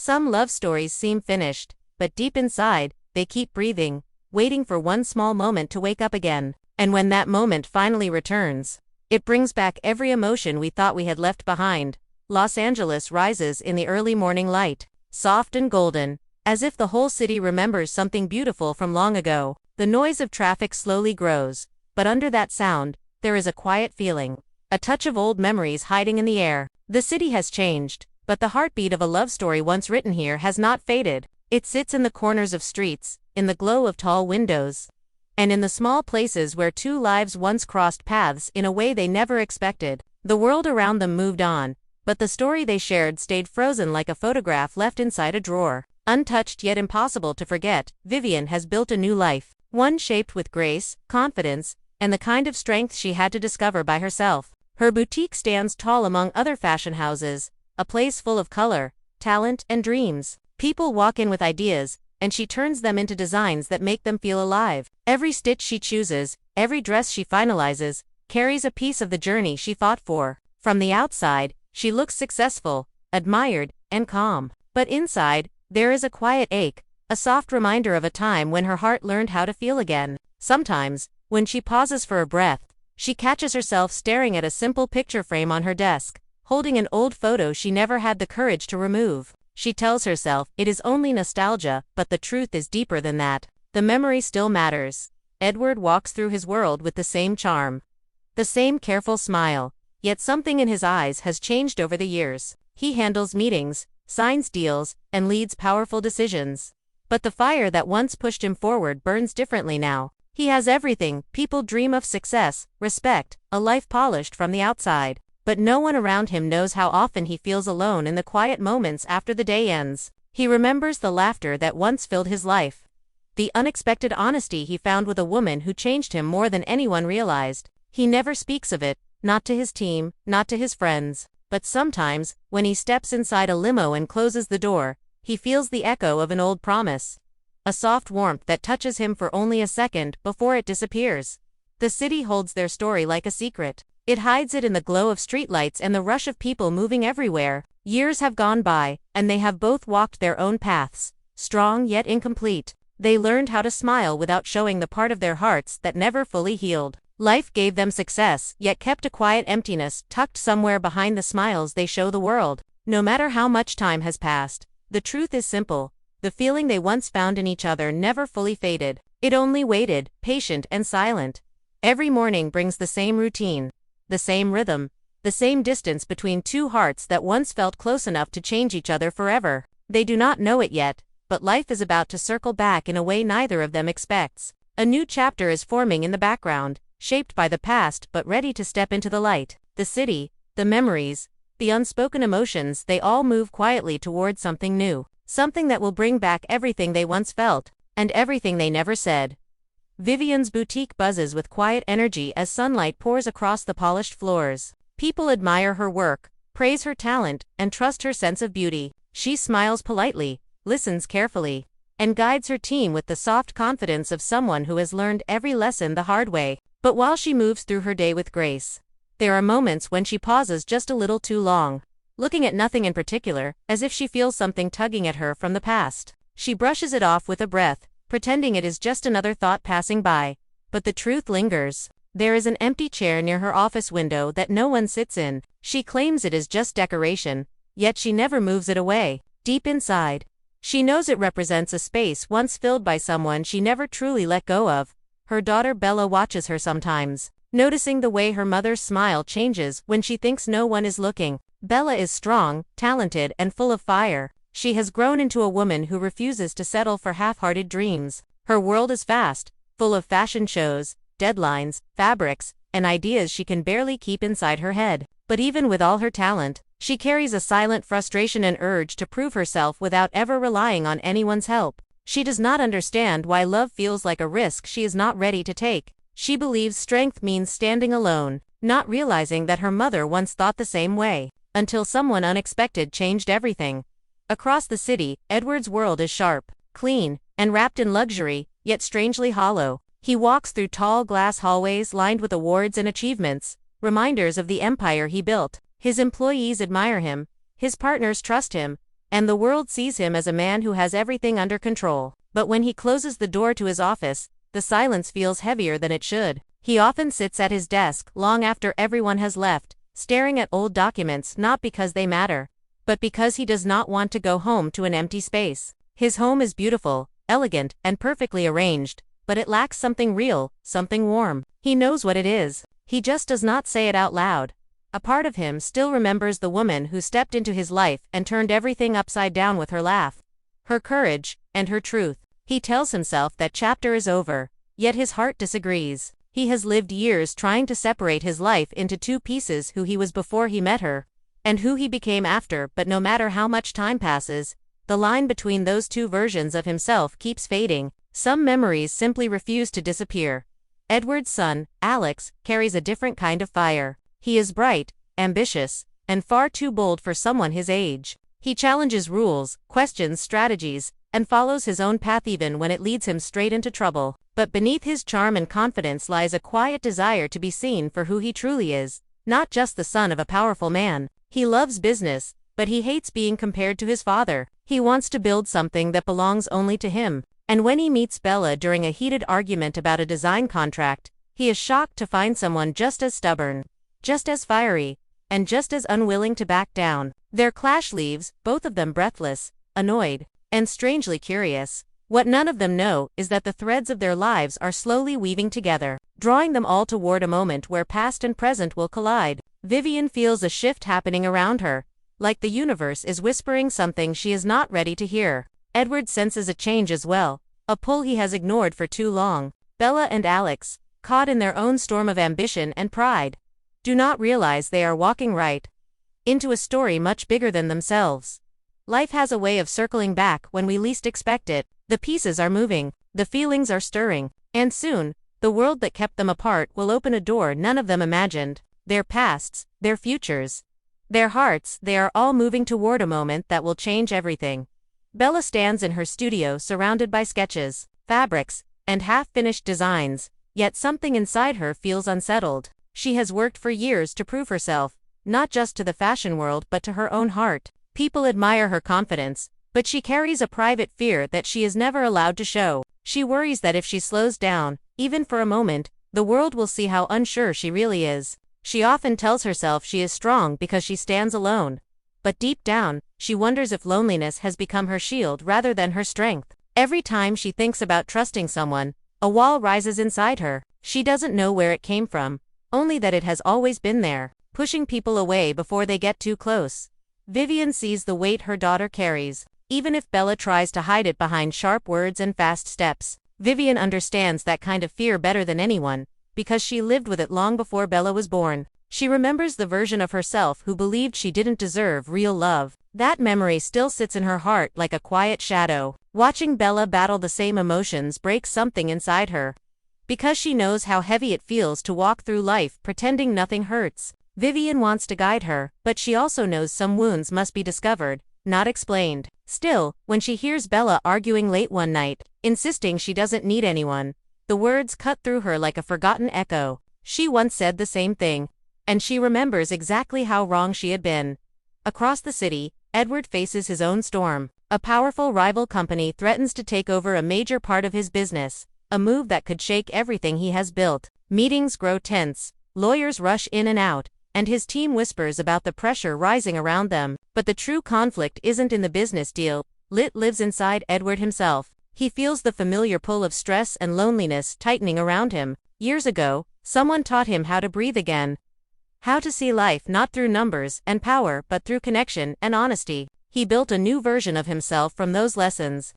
Some love stories seem finished, but deep inside, they keep breathing, waiting for one small moment to wake up again. And when that moment finally returns, it brings back every emotion we thought we had left behind. Los Angeles rises in the early morning light, soft and golden, as if the whole city remembers something beautiful from long ago. The noise of traffic slowly grows, but under that sound, there is a quiet feeling, a touch of old memories hiding in the air. The city has changed, but the heartbeat of a love story once written here has not faded. It sits in the corners of streets, in the glow of tall windows, and in the small places where two lives once crossed paths in a way they never expected. The world around them moved on, but the story they shared stayed frozen like a photograph left inside a drawer. Untouched yet impossible to forget, Vivian has built a new life, one shaped with grace, confidence, and the kind of strength she had to discover by herself. Her boutique stands tall among other fashion houses, a place full of color, talent, and dreams. People walk in with ideas, and she turns them into designs that make them feel alive. Every stitch she chooses, every dress she finalizes, carries a piece of the journey she fought for. From the outside, she looks successful, admired, and calm. But inside, there is a quiet ache, a soft reminder of a time when her heart learned how to feel again. Sometimes, when she pauses for a breath, she catches herself staring at a simple picture frame on her desk, holding an old photo she never had the courage to remove. She tells herself it is only nostalgia, but the truth is deeper than that. The memory still matters. Edward walks through his world with the same charm, the same careful smile, yet something in his eyes has changed over the years. He handles meetings, signs deals, and leads powerful decisions. But the fire that once pushed him forward burns differently now. He has everything people dream of: success, respect, a life polished from the outside. But no one around him knows how often he feels alone in the quiet moments after the day ends. He remembers the laughter that once filled his life, the unexpected honesty he found with a woman who changed him more than anyone realized. He never speaks of it, not to his team, not to his friends. But sometimes, when he steps inside a limo and closes the door, he feels the echo of an old promise, a soft warmth that touches him for only a second before it disappears. The city holds their story like a secret. It hides it in the glow of streetlights and the rush of people moving everywhere. Years have gone by, and they have both walked their own paths, strong yet incomplete. They learned how to smile without showing the part of their hearts that never fully healed. Life gave them success, yet kept a quiet emptiness tucked somewhere behind the smiles they show the world. No matter how much time has passed, the truth is simple. The feeling they once found in each other never fully faded. It only waited, patient and silent. Every morning brings the same routine, the same rhythm, the same distance between two hearts that once felt close enough to change each other forever. They do not know it yet, but life is about to circle back in a way neither of them expects. A new chapter is forming in the background, shaped by the past but ready to step into the light. The city, the memories, the unspoken emotions, they all move quietly toward something new, something that will bring back everything they once felt, and everything they never said. Vivian's boutique buzzes with quiet energy as sunlight pours across the polished floors. People admire her work, praise her talent, and trust her sense of beauty. She smiles politely, listens carefully, and guides her team with the soft confidence of someone who has learned every lesson the hard way. But while she moves through her day with grace, there are moments when she pauses just a little too long, looking at nothing in particular, as if she feels something tugging at her from the past. She brushes it off with a breath, pretending it is just another thought passing by. But the truth lingers. There is an empty chair near her office window that no one sits in. She claims it is just decoration, yet she never moves it away. Deep inside, she knows it represents a space once filled by someone she never truly let go of. Her daughter Bella watches her sometimes, noticing the way her mother's smile changes when she thinks no one is looking. Bella is strong, talented, and full of fire. She has grown into a woman who refuses to settle for half-hearted dreams. Her world is vast, full of fashion shows, deadlines, fabrics, and ideas she can barely keep inside her head. But even with all her talent, she carries a silent frustration and urge to prove herself without ever relying on anyone's help. She does not understand why love feels like a risk she is not ready to take. She believes strength means standing alone, not realizing that her mother once thought the same way, until someone unexpected changed everything. Across the city, Edward's world is sharp, clean, and wrapped in luxury, yet strangely hollow. He walks through tall glass hallways lined with awards and achievements, reminders of the empire he built. His employees admire him, his partners trust him, and the world sees him as a man who has everything under control. But when he closes the door to his office, the silence feels heavier than it should. He often sits at his desk long after everyone has left, staring at old documents not because they matter, but because he does not want to go home to an empty space. His home is beautiful, elegant, and perfectly arranged, but it lacks something real, something warm. He knows what it is. He just does not say it out loud. A part of him still remembers the woman who stepped into his life and turned everything upside down with her laugh, her courage, and her truth. He tells himself that chapter is over, yet his heart disagrees. He has lived years trying to separate his life into two pieces: who he was before he met her, and who he became after, but no matter how much time passes, the line between those two versions of himself keeps fading. Some memories simply refuse to disappear. Edward's son, Alex, carries a different kind of fire. He is bright, ambitious, and far too bold for someone his age. He challenges rules, questions strategies, and follows his own path even when it leads him straight into trouble. But beneath his charm and confidence lies a quiet desire to be seen for who he truly is, not just the son of a powerful man. He loves business, but he hates being compared to his father. He wants to build something that belongs only to him. And when he meets Bella during a heated argument about a design contract, he is shocked to find someone just as stubborn, just as fiery, and just as unwilling to back down. Their clash leaves both of them breathless, annoyed, and strangely curious. What none of them know is that the threads of their lives are slowly weaving together, drawing them all toward a moment where past and present will collide. Vivian feels a shift happening around her, like the universe is whispering something she is not ready to hear. Edward senses a change as well, a pull he has ignored for too long. Bella and Alex, caught in their own storm of ambition and pride, do not realize they are walking right into a story much bigger than themselves. Life has a way of circling back when we least expect it. The pieces are moving, the feelings are stirring, and soon, the world that kept them apart will open a door none of them imagined. Their pasts, their futures, their hearts, they are all moving toward a moment that will change everything. Bella stands in her studio surrounded by sketches, fabrics, and half-finished designs, yet something inside her feels unsettled. She has worked for years to prove herself, not just to the fashion world but to her own heart. People admire her confidence, but she carries a private fear that she is never allowed to show. She worries that if she slows down, even for a moment, the world will see how unsure she really is. She often tells herself she is strong because she stands alone. But deep down, she wonders if loneliness has become her shield rather than her strength. Every time she thinks about trusting someone, a wall rises inside her. She doesn't know where it came from, only that it has always been there, pushing people away before they get too close. Vivian sees the weight her daughter carries. Even if Bella tries to hide it behind sharp words and fast steps, Vivian understands that kind of fear better than anyone, because she lived with it long before Bella was born. She remembers the version of herself who believed she didn't deserve real love. That memory still sits in her heart like a quiet shadow. Watching Bella battle the same emotions breaks something inside her. Because she knows how heavy it feels to walk through life pretending nothing hurts. Vivian wants to guide her, but she also knows some wounds must be discovered, not explained. Still, when she hears Bella arguing late one night, insisting she doesn't need anyone, the words cut through her like a forgotten echo. She once said the same thing, and she remembers exactly how wrong she had been. Across the city, Edward faces his own storm. A powerful rival company threatens to take over a major part of his business, a move that could shake everything he has built. Meetings grow tense, lawyers rush in and out, and his team whispers about the pressure rising around them. But the true conflict isn't in the business deal, it lives inside Edward himself. He feels the familiar pull of stress and loneliness tightening around him. Years ago, someone taught him how to breathe again. How to see life not through numbers and power but through connection and honesty. He built a new version of himself from those lessons.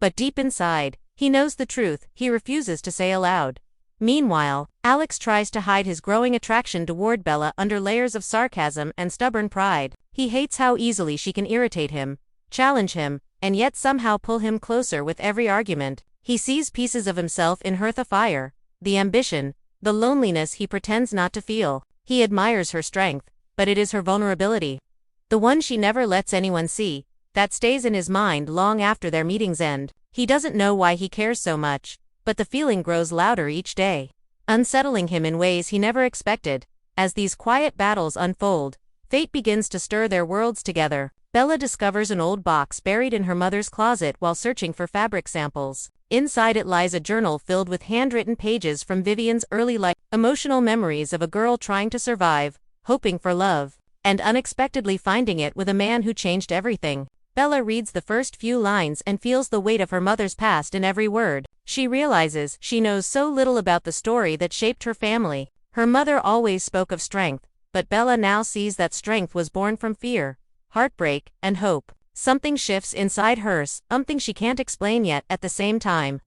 But deep inside, he knows the truth he refuses to say aloud. Meanwhile, Alex tries to hide his growing attraction toward Bella under layers of sarcasm and stubborn pride. He hates how easily she can irritate him, challenge him, and yet somehow pull him closer with every argument. He sees pieces of himself in her: the fire, the ambition, the loneliness he pretends not to feel. He admires her strength, but it is her vulnerability, the one she never lets anyone see, that stays in his mind long after their meetings end. He doesn't know why he cares so much, but the feeling grows louder each day, unsettling him in ways he never expected. As these quiet battles unfold, fate begins to stir their worlds together. Bella discovers an old box buried in her mother's closet while searching for fabric samples. Inside it lies a journal filled with handwritten pages from Vivian's early life, emotional memories of a girl trying to survive, hoping for love, and unexpectedly finding it with a man who changed everything. Bella reads the first few lines and feels the weight of her mother's past in every word. She realizes she knows so little about the story that shaped her family. Her mother always spoke of strength, but Bella now sees that strength was born from fear, heartbreak, and hope. Something shifts inside her, something she can't explain yet. At the same time,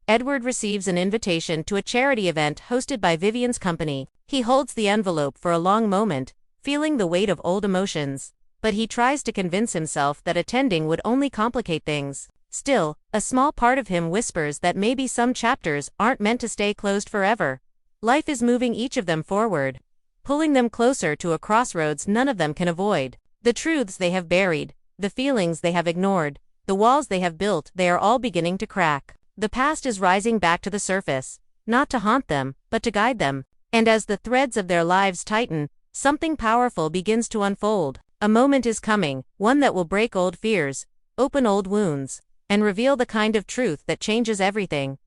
Edward receives an invitation to a charity event hosted by Vivian's company. He holds the envelope for a long moment, feeling the weight of old emotions, but he tries to convince himself that attending would only complicate things. Still, a small part of him whispers that maybe some chapters aren't meant to stay closed forever. Life is moving each of them forward, pulling them closer to a crossroads none of them can avoid. The truths they have buried, the feelings they have ignored, the walls they have built, they are all beginning to crack. The past is rising back to the surface, not to haunt them, but to guide them. And as the threads of their lives tighten, something powerful begins to unfold. A moment is coming, one that will break old fears, open old wounds, and reveal the kind of truth that changes everything.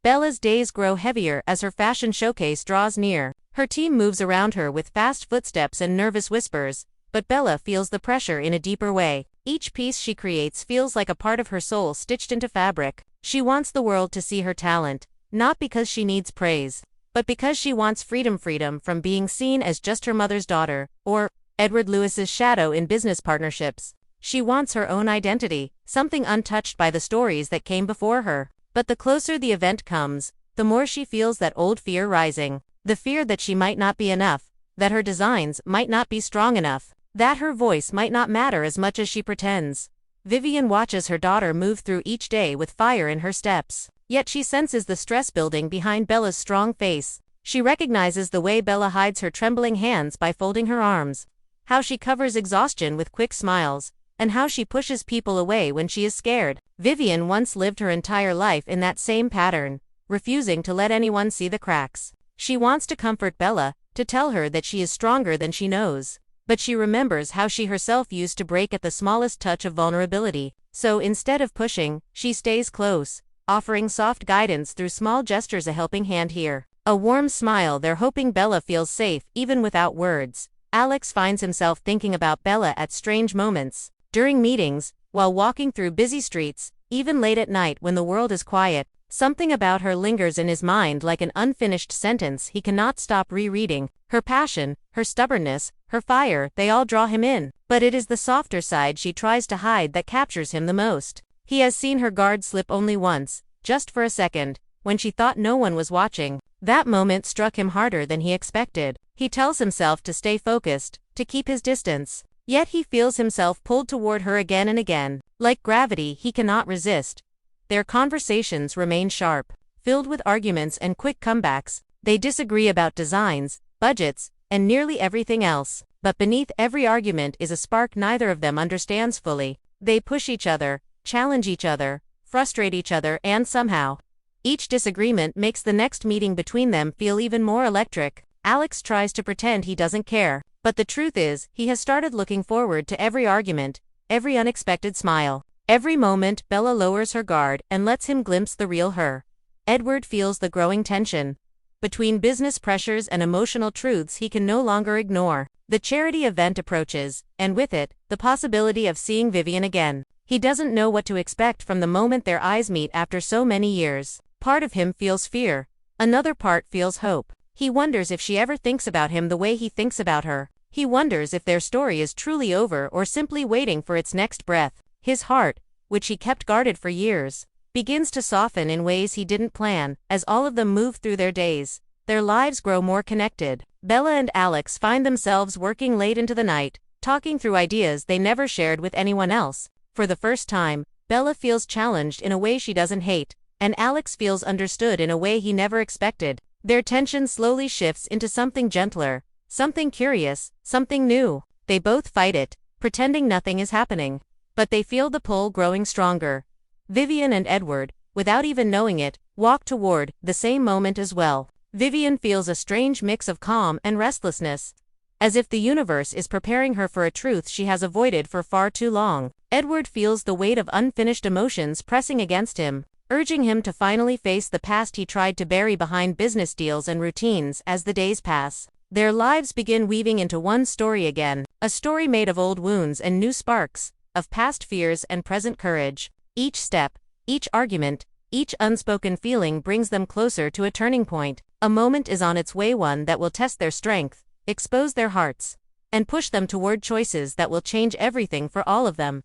Bella's days grow heavier as her fashion showcase draws near. Her team moves around her with fast footsteps and nervous whispers, but Bella feels the pressure in a deeper way. Each piece she creates feels like a part of her soul stitched into fabric. She wants the world to see her talent, not because she needs praise, but because she wants freedom from being seen as just her mother's daughter, or Edward Lewis's shadow in business partnerships. She wants her own identity, something untouched by the stories that came before her. But the closer the event comes, the more she feels that old fear rising. The fear that she might not be enough, that her designs might not be strong enough, that her voice might not matter as much as she pretends. Vivian watches her daughter move through each day with fire in her steps. Yet she senses the stress building behind Bella's strong face. She recognizes the way Bella hides her trembling hands by folding her arms, how she covers exhaustion with quick smiles, and how she pushes people away when she is scared. Vivian once lived her entire life in that same pattern, refusing to let anyone see the cracks. She wants to comfort Bella, to tell her that she is stronger than she knows. But she remembers how she herself used to break at the smallest touch of vulnerability. So instead of pushing, she stays close, offering soft guidance through small gestures, a helping hand here, a warm smile there, hoping Bella feels safe even without words. Alex finds himself thinking about Bella at strange moments. During meetings, while walking through busy streets, even late at night when the world is quiet, something about her lingers in his mind like an unfinished sentence he cannot stop rereading. Her passion, her stubbornness, her fire, they all draw him in. But it is the softer side she tries to hide that captures him the most. He has seen her guard slip only once, just for a second, when she thought no one was watching. That moment struck him harder than he expected. He tells himself to stay focused, to keep his distance. Yet he feels himself pulled toward her again and again. Like gravity, he cannot resist. Their conversations remain sharp, filled with arguments and quick comebacks. They disagree about designs, budgets, and nearly everything else. But beneath every argument is a spark neither of them understands fully. They push each other, challenge each other, frustrate each other, and somehow, each disagreement makes the next meeting between them feel even more electric. Alex tries to pretend he doesn't care, but the truth is, he has started looking forward to every argument, every unexpected smile. Every moment, Bella lowers her guard and lets him glimpse the real her. Edward feels the growing tension between business pressures and emotional truths he can no longer ignore. The charity event approaches, and with it, the possibility of seeing Vivian again. He doesn't know what to expect from the moment their eyes meet after so many years. Part of him feels fear. Another part feels hope. He wonders if she ever thinks about him the way he thinks about her. He wonders if their story is truly over or simply waiting for its next breath. His heart, which he kept guarded for years, begins to soften in ways he didn't plan. As all of them move through their days, their lives grow more connected. Bella and Alex find themselves working late into the night, talking through ideas they never shared with anyone else. For the first time, Bella feels challenged in a way she doesn't hate, and Alex feels understood in a way he never expected. Their tension slowly shifts into something gentler, something curious, something new. They both fight it, pretending nothing is happening. But they feel the pull growing stronger. Vivian and Edward, without even knowing it, walk toward the same moment as well. Vivian feels a strange mix of calm and restlessness. as if the universe is preparing her for a truth she has avoided for far too long. Edward feels the weight of unfinished emotions pressing against him, urging him to finally face the past he tried to bury behind business deals and routines. As the days pass, their lives begin weaving into one story again, a story made of old wounds and new sparks, of past fears and present courage. Each step, each argument, each unspoken feeling brings them closer to a turning point. A moment is on its way, one that will test their strength, expose their hearts, and push them toward choices that will change everything for all of them.